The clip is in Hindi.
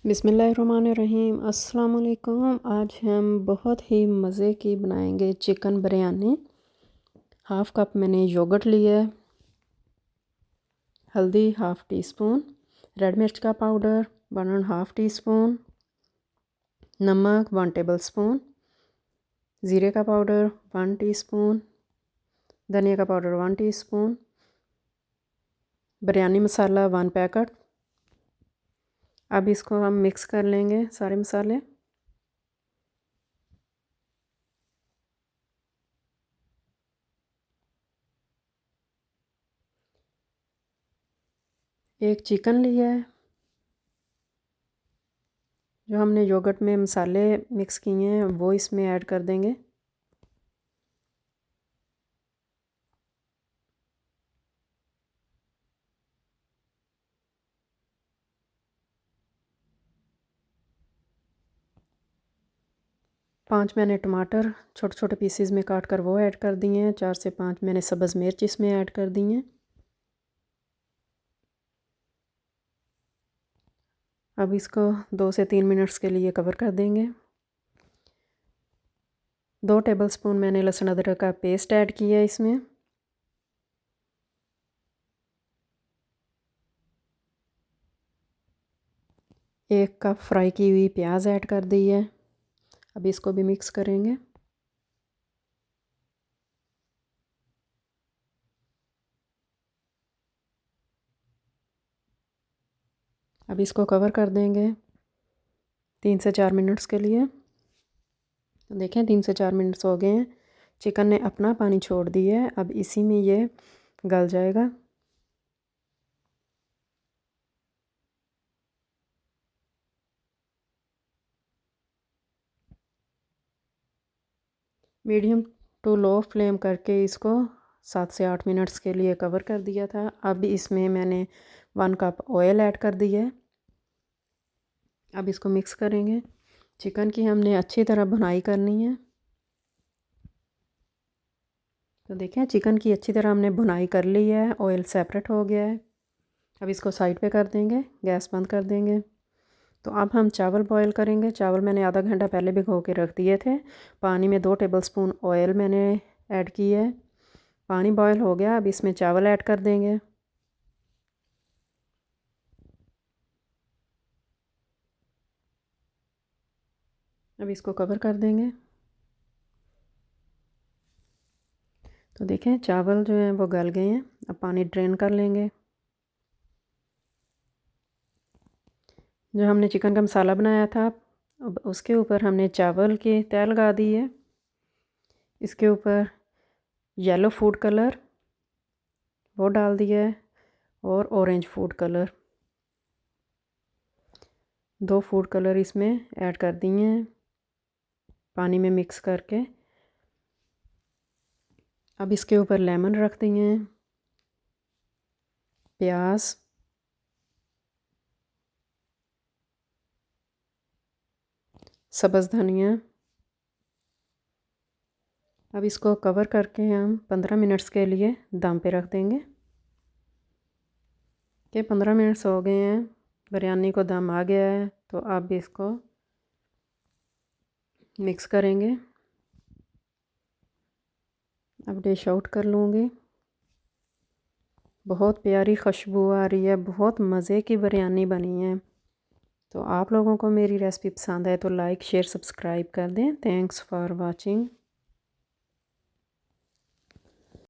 बिस्मिल्लाहिर्रहमानिर्रहीम। अस्सलाम वालेकुम। आज हम बहुत ही मज़े की बनाएंगे चिकन बिरयानी। हाफ़ कप मैंने योगर्ट लिया है, हल्दी हाफ़ टी स्पून, रेड मिर्च का पाउडर 1.5 टीस्पून, नमक 1 टेबल स्पून, ज़ीरे का पाउडर 1 टीस्पून, धनिया का पाउडर 1 टीस्पून, बिरयानी मसाला 1 पैकेट। अब इसको हम मिक्स कर लेंगे सारे मसाले। एक चिकन लिया है जो हमने योगर्ट में मसाले मिक्स किए हैं वो इसमें ऐड कर देंगे। पाँच मैंने टमाटर छोटे छोटे पीसेस में काट कर वो ऐड कर दिए हैं। 4 से 5 मैंने सब्ज़ मिर्च इसमें ऐड कर दी हैं। अब इसको 2 से 3 मिनट्स के लिए कवर कर देंगे। 2 टेबलस्पून मैंने लहसुन अदरक का पेस्ट ऐड किया है इसमें। एक कप फ्राई की हुई प्याज ऐड कर दी है। अब इसको भी मिक्स करेंगे। अब इसको कवर कर देंगे 3 से 4 मिनट्स के लिए। तो देखें 3 से 4 मिनट्स हो गए हैं। चिकन ने अपना पानी छोड़ दिया है। अब इसी में ये गल जाएगा। मीडियम टू लो फ्लेम करके इसको 7 से 8 मिनट्स के लिए कवर कर दिया था। अब इसमें मैंने 1 कप ऑयल ऐड कर दिया है। अब इसको मिक्स करेंगे। चिकन की हमने अच्छी तरह भुनाई करनी है। तो देखें चिकन की अच्छी तरह हमने भुनाई कर ली है। ऑयल सेपरेट हो गया है। अब इसको साइड पे कर देंगे, गैस बंद कर देंगे। तो अब हम चावल बॉईल करेंगे। चावल मैंने आधा घंटा पहले भिगो के रख दिए थे। पानी में 2 टेबलस्पून ऑयल मैंने ऐड किया है। पानी बॉईल हो गया। अब इसमें चावल ऐड कर देंगे। अब इसको कवर कर देंगे। तो देखें चावल जो हैं वो गल गए हैं। अब पानी ड्रेन कर लेंगे। जो हमने चिकन का मसाला बनाया था अब उसके ऊपर हमने चावल की तह लगा दी है। इसके ऊपर येलो फूड कलर वो डाल दिया है और orange food colour 2 food colour इसमें ऐड कर दिए हैं पानी में मिक्स करके। अब इसके ऊपर लेमन रख दिए हैं, प्याज, सब्ज़ धनिया। अब इसको कवर करके हम 15 मिनट्स के लिए दम पे रख देंगे। कि 15 मिनट्स हो गए हैं, बिरयानी को दम आ गया है। तो अब इसको मिक्स करेंगे। अब डिश आउट कर लूँगी। बहुत प्यारी खुशबू आ रही है, बहुत मज़े की बिरयानी बनी है। तो आप लोगों को मेरी रेसिपी पसंद है तो लाइक शेयर सब्सक्राइब कर दें। Thanks for watching.